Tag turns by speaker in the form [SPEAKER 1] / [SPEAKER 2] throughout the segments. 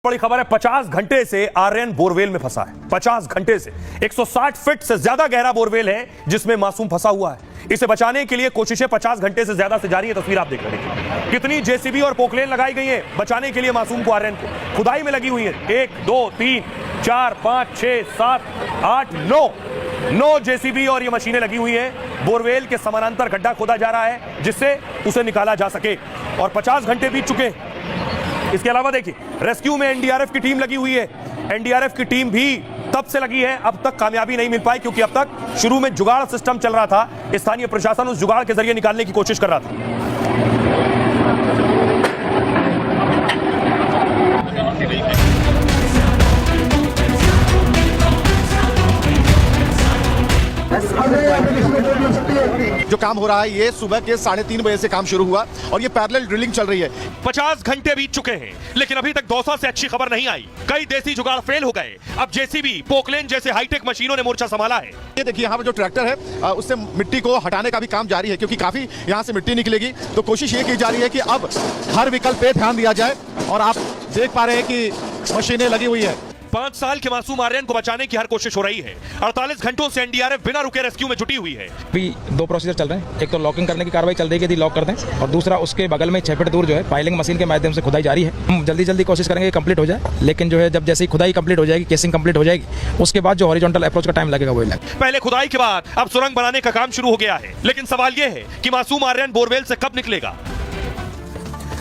[SPEAKER 1] बड़ी खबर है, 50 घंटे से आर्यन बोरवेल में फंसा है। 50 घंटे से 160 फीट से ज्यादा गहरा बोरवेल है जिसमें मासूम फंसा हुआ है। इसे बचाने के लिए कोशिशें 50 घंटे से ज्यादा से जारी है। तस्वीर आप देख रहे हैं कितनी जेसीबी और पोकलेन लगाई गई है बचाने के लिए मासूम को। आर्यन को खुदाई में लगी हुई है। 1 2 3 4 5 6 7 8 9 जेसीबी और ये मशीनें लगी हुई हैं। बोरवेल के समानांतर गड्ढा खोदा जा रहा है जिससे उसे निकाला जा सके और 50 घंटे बीत चुके हैं। इसके अलावा देखिए रेस्क्यू में एनडीआरएफ की टीम लगी हुई है। एनडीआरएफ की टीम भी तब से लगी है, अब तक कामयाबी नहीं मिल पाई क्योंकि अब तक शुरू में जुगाड़ सिस्टम चल रहा था। स्थानीय प्रशासन उस जुगाड़ के जरिए निकालने की कोशिश कर रहा था।
[SPEAKER 2] जो काम हो रहा है ये सुबह के 3:30 बजे से काम शुरू हुआ और ये पैरेलल ड्रिलिंग चल रही है।
[SPEAKER 1] 50 घंटे बीत चुके हैं लेकिन अभी तक दौसा से अच्छी खबर नहीं आई। कई देसी जुगाड़ फेल हो गए। अब जेसीबी पोकलेन जैसे हाईटेक मशीनों ने मोर्चा संभाला है।
[SPEAKER 2] ये देखिए यहाँ पर जो ट्रैक्टर है उससे मिट्टी को हटाने का भी काम जारी है क्योंकि काफी यहाँ से मिट्टी निकलेगी। तो कोशिश ये की जा रही है कि अब हर विकल्प पे ध्यान दिया जाए और आप देख पा रहे हैं कि मशीनें लगी हुई है।
[SPEAKER 1] 5 साल के मासूम आर्यन को बचाने की हर कोशिश हो रही है। 48 घंटों से एनडीआरएफ बिना रुके रेस्क्यू में जुटी हुई है।
[SPEAKER 3] अभी 2 प्रोसीजर चल रहे हैं। एक तो लॉकिंग करने की कार्रवाई चल रही है, यदि लॉक कर दें, और दूसरा उसके बगल में 6 फीट दूर जो है पाइलिंग मशीन के माध्यम से खुदाई जारी है। हम जल्दी कोशिश करेंगे कंप्लीट हो जाए, लेकिन जो है जब जैसे ही खुदाई कंप्लीट हो जाएगी, केसिंग कंप्लीट हो जाएगी, उसके बाद जो हॉरिजॉन्टल अप्रोच का टाइम लगेगा वो लगेगा।
[SPEAKER 1] पहले खुदाई के बाद अब सुरंग बनाने का काम शुरू हो गया है, लेकिन सवाल यह है कि मासूम आर्यन बोरवेल से कब निकलेगा।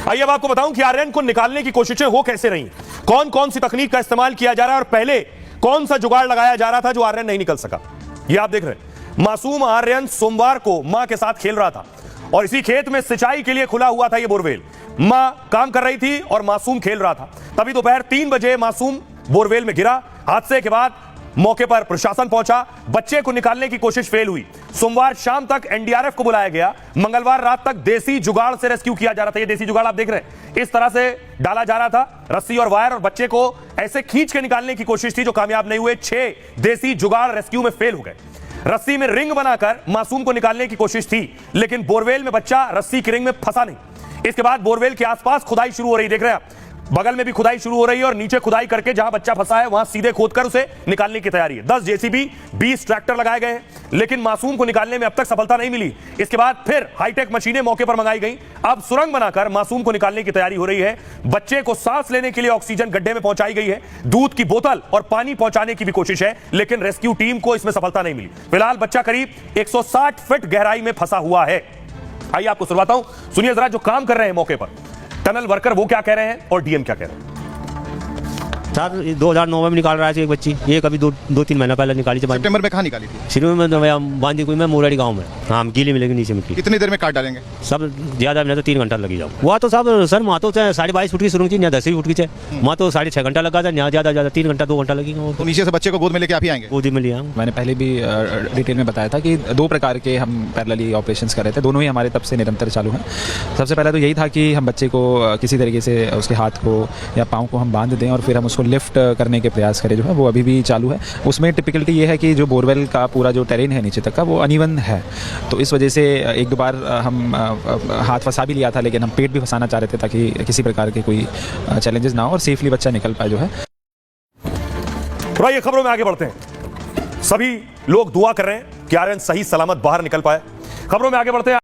[SPEAKER 1] आइए अब आपको बताऊं कि आर्यन को निकालने की कोशिशें हो कैसे रही, कौन कौन सी तकनीक का इस्तेमाल किया जा रहा है और पहले कौन सा जुगाड़ लगाया जा रहा था जो आर्यन नहीं निकल सका। ये आप देख रहे हैं मासूम आर्यन सोमवार को मां के साथ खेल रहा था और इसी खेत में सिंचाई के लिए खुला हुआ था ये बोरवेल। मां काम कर रही थी और मासूम खेल रहा था। तभी दोपहर 3 बजे मासूम बोरवेल में गिरा। हादसे के बाद मौके पर प्रशासन पहुंचा। बच्चे को निकालने की कोशिश फेल हुई। सोमवार शाम तक एनडीआरएफ को बुलाया गया। मंगलवार रात तक देसी जुगाड़ से रेस्क्यू किया जा रहा था। ये देसी जुगाड़ आप देख रहे हैं, इस तरह से डाला जा रहा था रस्सी और वायर, और बच्चे को ऐसे खींच के निकालने की कोशिश थी जो कामयाब नहीं हुए। 6 देसी जुगाड़ रेस्क्यू में फेल हो गए। रस्सी में रिंग बनाकर मासूम को निकालने की कोशिश थी, लेकिन बोरवेल में बच्चा रस्सी की रिंग में फंसा नहीं। इसके बाद बोरवेल के आसपास खुदाई शुरू हो रही, देख रहे हैं आप, बगल में भी खुदाई शुरू हो रही है और नीचे खुदाई करके जहां बच्चा फंसा है वहां सीधे खोदकर उसे निकालने की तैयारी है। 10 जेसीबी 20 ट्रैक्टर लगाए गए हैं, लेकिन मासूम को निकालने में अब तक सफलता नहीं मिली। इसके बाद फिर हाईटेक मशीनें मौके पर मंगाई गई। अब सुरंग बनाकर मासूम को निकालने की तैयारी हो रही है। बच्चे को सांस लेने के लिए ऑक्सीजन गड्ढे में पहुंचाई गई है। दूध की बोतल और पानी पहुंचाने की भी कोशिश है, लेकिन रेस्क्यू टीम को इसमें सफलता नहीं मिली। फिलहाल बच्चा करीब 160 फीट गहराई में फंसा हुआ है। आइए आपको सुनवाता हूं, सुनिए जरा जो काम कर रहे हैं मौके पर टनल वर्कर वो क्या कह रहे हैं और डीएम क्या कह रहे हैं।
[SPEAKER 4] सर 2009 में निकाल रहा है एक बच्ची, ये कभी 2-3 महीना पहले निकाली थी।
[SPEAKER 2] सितंबर में कहाँ निकाली थी?
[SPEAKER 4] शुरू में तो बांधी कोई में मोराड़ी गांव में। हाँ, गीली मिलेगी नीचे मिट्टी।
[SPEAKER 2] कितनी देर में काट डालेंगे?
[SPEAKER 4] सब ज्यादा नहीं तो 3 घंटा लगी जाओ। वह तो सब सर वहाँ तो 22.5 फुट की सुरंग थी, यहाँ 10 फुट की है। वहाँ तो 6.5 घंटा लगा था, यहाँ ज्यादा 3 घंटा 2 घंटा लगेगा।
[SPEAKER 2] तो नीचे से बच्चे को गोद में लेके आप ही आएंगे?
[SPEAKER 4] गोदी में लिया।
[SPEAKER 5] मैंने पहले भी डिटेल में बताया था कि 2 प्रकार के हम पैरेलली ऑपरेशंस कर रहे थे, दोनों ही हमारे तब से निरंतर चालू हैं। सबसे पहले तो यही था कि हम बच्चे को किसी तरीके से उसके हाथ को या पाँव को हम बांध दें और फिर हम उसको लिफ्ट करने के प्रयास करें, जो है वो अभी भी चालू है। उसमें टिपिकलिटी ये है कि जो बोरवेल का पूरा जो टेरेन है नीचे तक का वो अनइवन है, तो इस वजह से 1-2 बार हम हाथ फंसा भी लिया था, लेकिन हम पेट भी फंसाना चाह रहे थे ताकि किसी प्रकार के कोई चैलेंजेस ना हो और सेफली बच्चा निकल पाए जो है।
[SPEAKER 1] तो ये खबरों में आगे बढ़ते हैं। सभी लोग दुआ कर रहे हैं कि आर्यन सही सलामत बाहर निकल पाए। खबरों में आगे बढ़ते हैं।